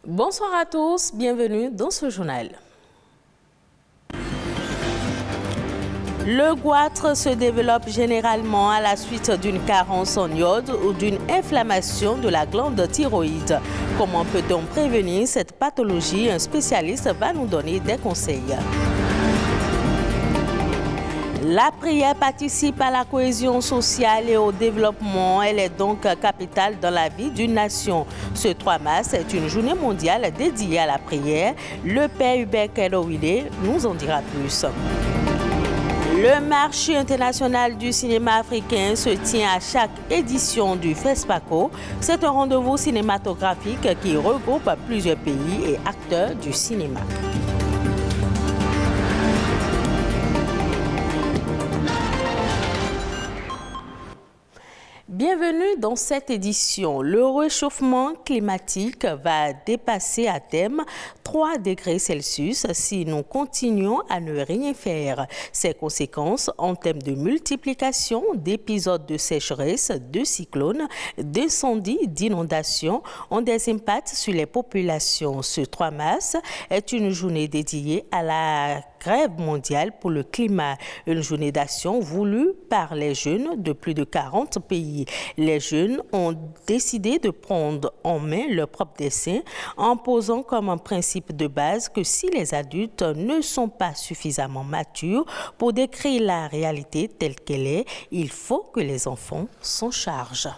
Bonsoir à tous, bienvenue dans ce journal. Le goitre se développe généralement à la suite d'une carence en iode ou d'une inflammation de la glande thyroïde. Comment peut-on prévenir cette pathologie? Un spécialiste va nous donner des conseils. La prière participe à la cohésion sociale et au développement. Elle est donc capitale dans la vie d'une nation. Ce 3 mars est une journée mondiale dédiée à la prière. Le père Hubert Kelohile nous en dira plus. Le marché international du cinéma africain se tient à chaque édition du FESPACO. C'est un rendez-vous cinématographique qui regroupe plusieurs pays et acteurs du cinéma. Bienvenue dans cette édition. Le réchauffement climatique va dépasser à terme 3 degrés Celsius si nous continuons à ne rien faire. Ses conséquences en termes de multiplication d'épisodes de sécheresse, de cyclones, d'incendies, d'inondations ont des impacts sur les populations. Ce 3 mars est une journée dédiée à la grève mondiale pour le climat, une journée d'action voulue par les jeunes de plus de 40 pays. Les jeunes ont décidé de prendre en main leur propre destin en posant comme un principe de base que si les adultes ne sont pas suffisamment matures pour décrire la réalité telle qu'elle est, il faut que les enfants s'en chargent.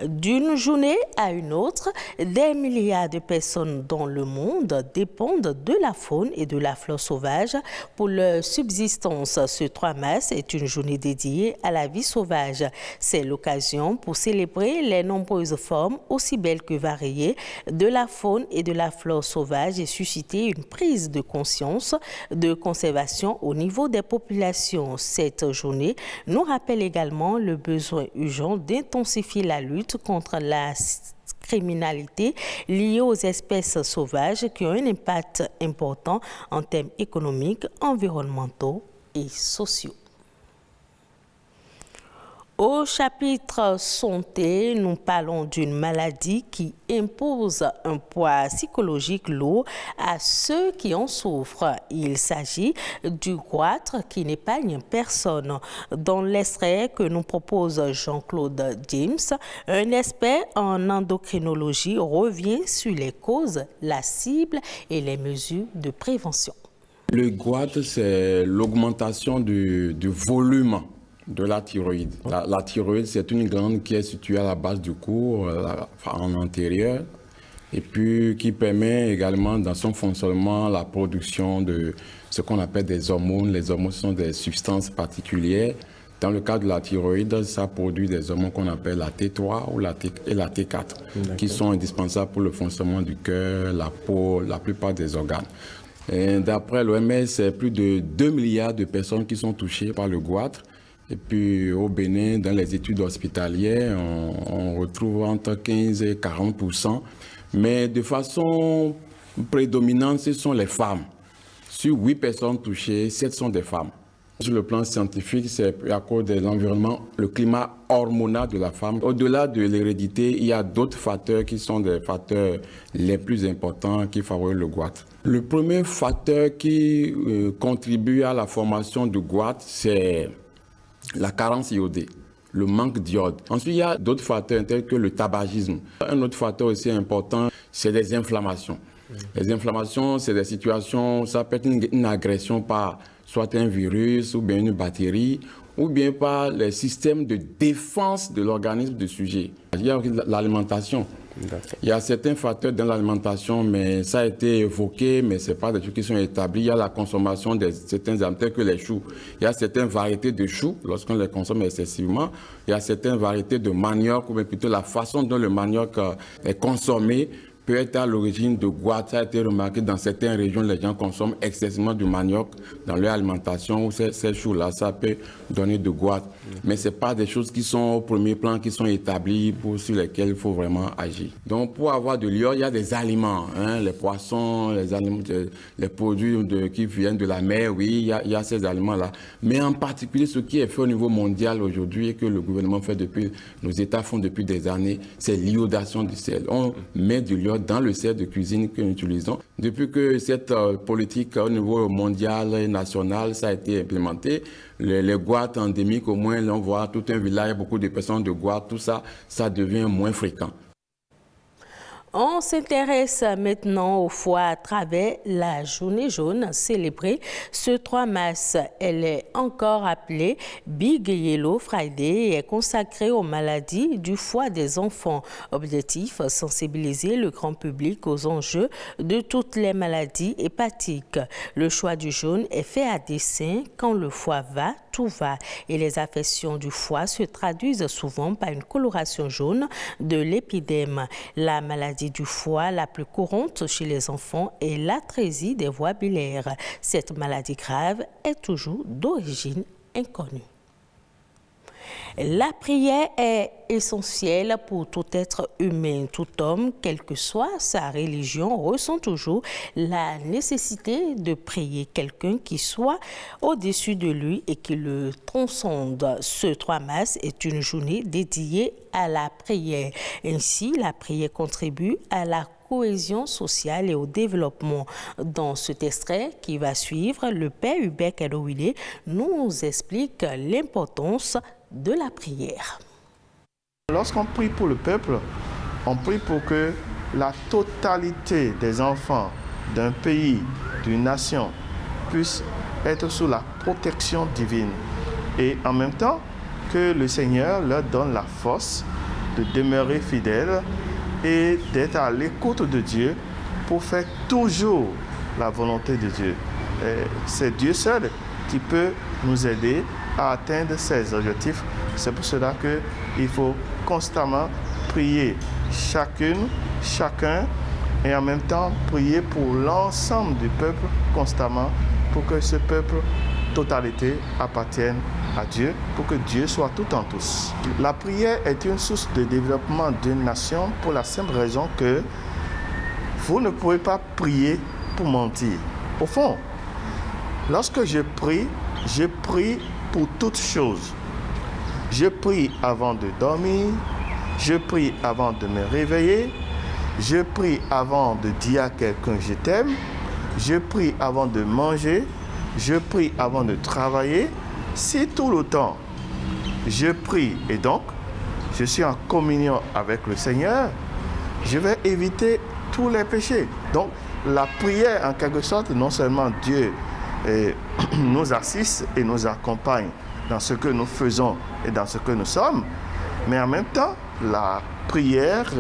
D'une journée à une autre, des milliards de personnes dans le monde dépendent de la faune et de la flore sauvage pour leur subsistance. Ce 3 mars est une journée dédiée à la vie sauvage. C'est l'occasion pour célébrer les nombreuses formes, aussi belles que variées, de la faune et de la flore sauvage et susciter une prise de conscience de conservation au niveau des populations. Cette journée nous rappelle également le besoin urgent d'intensifier la lutte contre la criminalité liée aux espèces sauvages qui ont un impact important en termes économiques, environnementaux et sociaux. Au chapitre santé, nous parlons d'une maladie qui impose un poids psychologique lourd à ceux qui en souffrent. Il s'agit du goitre qui n'épargne personne. Dans l'extrait que nous propose Jean-Claude James, un expert en endocrinologie revient sur les causes, la cible et les mesures de prévention. Le goitre, c'est l'augmentation du volume de la thyroïde. La thyroïde, c'est une glande qui est située à la base du cou, en antérieur, et puis qui permet également dans son fonctionnement la production de ce qu'on appelle des hormones. Les hormones sont des substances particulières. Dans le cas de la thyroïde, ça produit des hormones qu'on appelle la T3 ou la T4, qui sont indispensables pour le fonctionnement du cœur, la peau, la plupart des organes. D'après l'OMS, c'est plus de 2 milliards de personnes qui sont touchées par le goitre. Et puis au Bénin, dans les études hospitalières, on retrouve entre 15 et 40%. Mais de façon prédominante, ce sont les femmes. Sur 8 personnes touchées, 7 sont des femmes. Sur le plan scientifique, c'est à cause de l'environnement, le climat hormonal de la femme. Au-delà de l'hérédité, il y a d'autres facteurs qui sont des facteurs les plus importants qui favorisent le goitre. Le premier facteur qui contribue à la formation du goitre, c'est la carence iodée, le manque d'iode. Ensuite, il y a d'autres facteurs tels que le tabagisme. Un autre facteur aussi important, c'est les inflammations. Les inflammations, c'est des situations, ça peut être une agression par soit un virus ou bien une bactérie, ou bien par les systèmes de défense de l'organisme du sujet. Il y a l'alimentation. Il y a certains facteurs dans l'alimentation, mais ça a été évoqué, mais ce n'est pas des trucs qui sont établis. Il y a la consommation de certains aliments, tels que les choux. Il y a certaines variétés de choux, lorsqu'on les consomme excessivement. Il y a certaines variétés de manioc, ou bien plutôt la façon dont le manioc est consommé peut être à l'origine de goitre. Ça a été remarqué dans certaines régions, les gens consomment excessivement du manioc dans leur alimentation, où ces choux-là, ça peut donner de goitre. Mais ce n'est pas des choses qui sont au premier plan, qui sont établies, sur lesquelles il faut vraiment agir. Donc pour avoir de l'iode, il y a des aliments, hein, les poissons, les produits qui viennent de la mer, oui, il y a ces aliments-là. Mais en particulier, ce qui est fait au niveau mondial aujourd'hui et que le gouvernement fait nos États font depuis des années, c'est l'iodation du sel. On met de l'iode dans le sel de cuisine que nous utilisons. Depuis que cette politique au niveau mondial et national, ça a été implémenté, les goitres endémiques, au moins, là, on voit tout un village, beaucoup de personnes de goitres, tout ça, ça devient moins fréquent. On s'intéresse maintenant au foie à travers la journée jaune célébrée ce 3 mars. Elle est encore appelée Big Yellow Friday et est consacrée aux maladies du foie des enfants. Objectif, sensibiliser le grand public aux enjeux de toutes les maladies hépatiques. Le choix du jaune est fait à dessein. Quand le foie va, tout va. Et les affections du foie se traduisent souvent par une coloration jaune de l'épidème. La maladie du foie la plus courante chez les enfants est l'atrésie des voies biliaires. Cette maladie grave est toujours d'origine inconnue. La prière est essentielle pour tout être humain. Tout homme, quelle que soit sa religion, ressent toujours la nécessité de prier quelqu'un qui soit au-dessus de lui et qui le transcende. Ce 3 mars est une journée dédiée à la prière. Ainsi, la prière contribue à la cohésion sociale et au développement. Dans cet extrait qui va suivre, le père Hubert Kadowile nous explique l'importance de la prière. Lorsqu'on prie pour le peuple, on prie pour que la totalité des enfants d'un pays, d'une nation, puissent être sous la protection divine. Et en même temps, que le Seigneur leur donne la force de demeurer fidèles et d'être à l'écoute de Dieu pour faire toujours la volonté de Dieu. C'est Dieu seul qui peut nous aider à atteindre ces objectifs. C'est pour cela qu'il faut constamment prier chacun, et en même temps prier pour l'ensemble du peuple constamment, pour que ce peuple, totalité, appartienne à Dieu, pour que Dieu soit tout en tous. La prière est une source de développement d'une nation pour la simple raison que vous ne pouvez pas prier pour mentir. Au fond, lorsque je prie pour toutes choses. Je prie avant de dormir, je prie avant de me réveiller, je prie avant de dire à quelqu'un je t'aime, je prie avant de manger, je prie avant de travailler. Si tout le temps je prie et donc je suis en communion avec le Seigneur, je vais éviter tous les péchés. Donc la prière, en quelque sorte, non seulement Dieu nous assiste et nous accompagne dans ce que nous faisons et dans ce que nous sommes, mais en même temps, la prière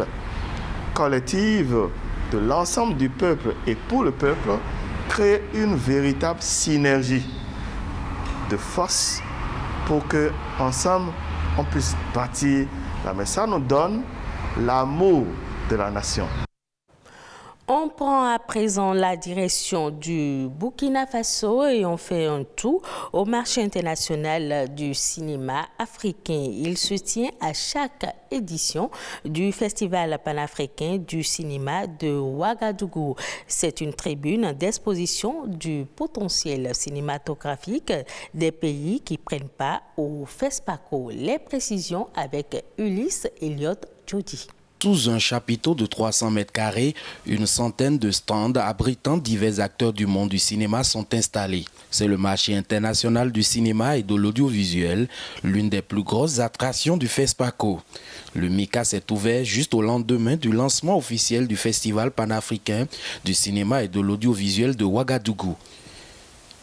collective de l'ensemble du peuple et pour le peuple crée une véritable synergie de force pour que ensemble on puisse bâtir la nation. Ça nous donne l'amour de la nation. On prend à présent la direction du Burkina Faso et on fait un tour au marché international du cinéma africain. Il se tient à chaque édition du Festival panafricain du cinéma de Ouagadougou. C'est une tribune d'exposition du potentiel cinématographique des pays qui prennent part au FESPACO. Les précisions avec Ulysse Elliott Jody. Sous un chapiteau de 300 mètres carrés, une centaine de stands abritant divers acteurs du monde du cinéma sont installés. C'est le marché international du cinéma et de l'audiovisuel, l'une des plus grosses attractions du FESPACO. Le MICA s'est ouvert juste au lendemain du lancement officiel du Festival panafricain du cinéma et de l'audiovisuel de Ouagadougou.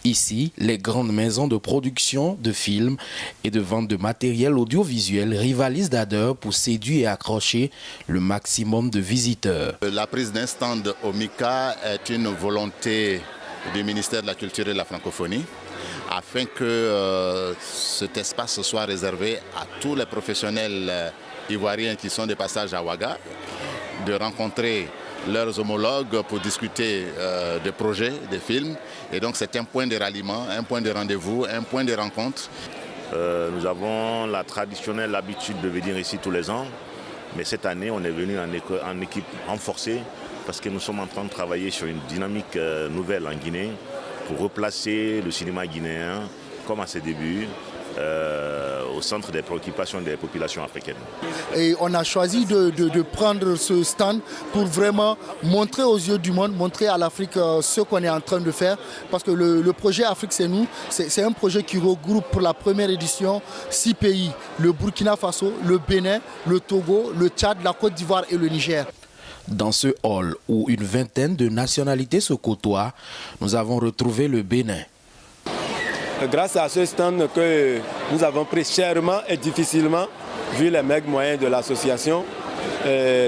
Ici, les grandes maisons de production de films et de vente de matériel audiovisuel rivalisent d'ardeur pour séduire et accrocher le maximum de visiteurs. La prise d'un stand au MICA est une volonté du ministère de la Culture et de la Francophonie afin que cet espace soit réservé à tous les professionnels ivoiriens qui sont de passage à Ouaga, de rencontrer leurs homologues pour discuter des projets, des films. Et donc c'est un point de ralliement, un point de rendez-vous, un point de rencontre. Nous avons la traditionnelle habitude de venir ici tous les ans. Mais cette année, on est venu en équipe renforcée parce que nous sommes en train de travailler sur une dynamique nouvelle en Guinée pour replacer le cinéma guinéen, comme à ses débuts, au centre des préoccupations des populations africaines. Et on a choisi de prendre ce stand pour vraiment montrer aux yeux du monde, montrer à l'Afrique ce qu'on est en train de faire. Parce que le projet Afrique c'est nous, c'est un projet qui regroupe pour la première édition 6 pays. Le Burkina Faso, le Bénin, le Togo, le Tchad, la Côte d'Ivoire et le Niger. Dans ce hall où une vingtaine de nationalités se côtoient, nous avons retrouvé le Bénin. Grâce à ce stand que nous avons pris chèrement et difficilement, vu les maigres moyens de l'association,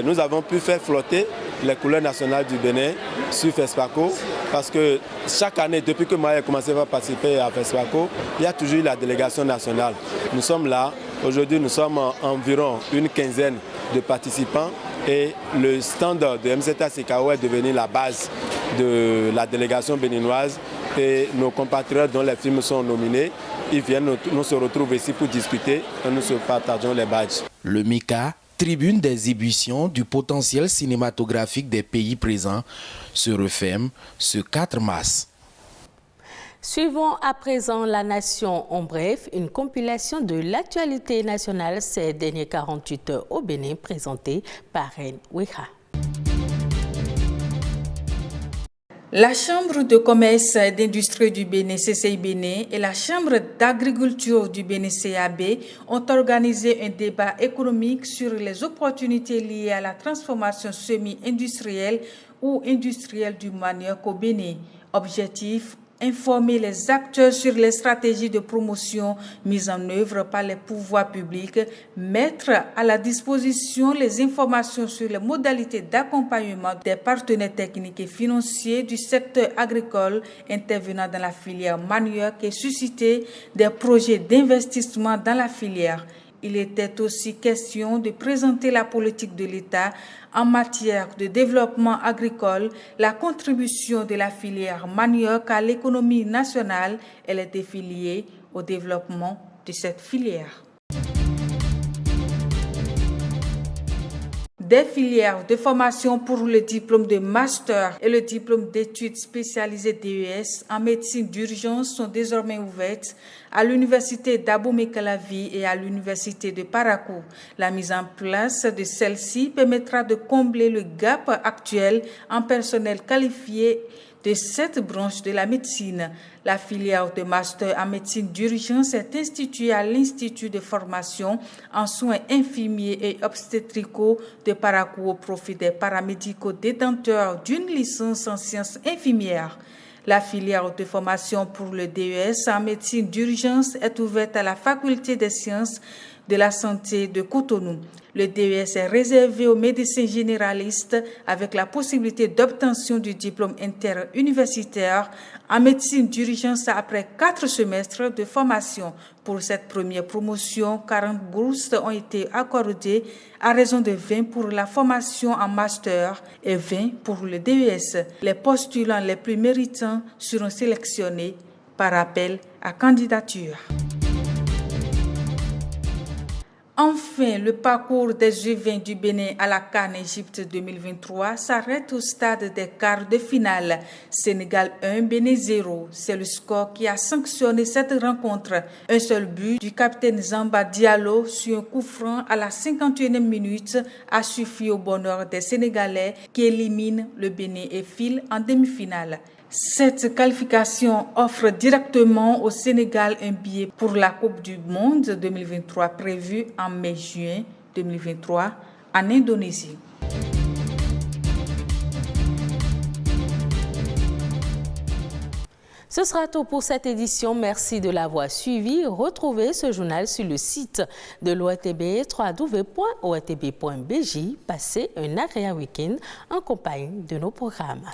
nous avons pu faire flotter les couleurs nationales du Bénin sur FESPACO, parce que chaque année, depuis que moi j'ai commencé à participer à FESPACO, il y a toujours la délégation nationale. Nous sommes là, aujourd'hui nous sommes environ une quinzaine de participants et le stand de MCTA CKO est devenu la base de la délégation béninoise. Et nos compatriotes dont les films sont nominés, ils viennent, nous se retrouvent ici pour discuter et nous se partageons les badges. Le MICA, tribune d'exhibition du potentiel cinématographique des pays présents, se referme ce 4 mars. Suivons à présent La Nation en bref, une compilation de l'actualité nationale ces derniers 48 heures au Bénin, présentée par Reine Ouéha. La Chambre de commerce et d'industrie du Bénin, CCI Bénin, et la Chambre d'agriculture du Bénin, CAB, ont organisé un débat économique sur les opportunités liées à la transformation semi-industrielle ou industrielle du manioc au Bénin. Objectif: informer les acteurs sur les stratégies de promotion mises en œuvre par les pouvoirs publics, mettre à la disposition les informations sur les modalités d'accompagnement des partenaires techniques et financiers du secteur agricole intervenant dans la filière manioc et susciter des projets d'investissement dans la filière. Il était aussi question de présenter la politique de l'État en matière de développement agricole, la contribution de la filière manioc à l'économie nationale et les défis liés au développement de cette filière. Des filières de formation pour le diplôme de master et le diplôme d'études spécialisées DES en médecine d'urgence sont désormais ouvertes à l'université d'Abomey-Calavi et à l'université de Parakou. La mise en place de celle-ci permettra de combler le gap actuel en personnel qualifié de cette branche de la médecine. La filière de master en médecine d'urgence est instituée à l'Institut de formation en soins infirmiers et obstétricaux de Parakou au profit des paramédicaux détenteurs d'une licence en sciences infirmières. La filière de formation pour le DES en médecine d'urgence est ouverte à la faculté des sciences de la santé de Cotonou. Le DES est réservé aux médecins généralistes avec la possibilité d'obtention du diplôme interuniversitaire en médecine d'urgence après 4 semestres de formation. Pour cette première promotion, 40 bourses ont été accordées à raison de 20 pour la formation en master et 20 pour le DES. Les postulants les plus méritants seront sélectionnés par appel à candidature. Enfin, le parcours des Jeux du Bénin à la CAN Égypte 2023 s'arrête au stade des quarts de finale. Sénégal 1, Bénin 0. C'est le score qui a sanctionné cette rencontre. Un seul but du capitaine Zamba Diallo sur un coup franc à la 51e minute a suffi au bonheur des Sénégalais qui éliminent le Bénin et filent en demi-finale. Cette qualification offre directement au Sénégal un billet pour la Coupe du Monde 2023 prévue en mai-juin 2023 en Indonésie. Ce sera tout pour cette édition. Merci de l'avoir suivi. Retrouvez ce journal sur le site de l'ORTB, www.ortb.bj. Passez un agréable week-end en compagnie de nos programmes.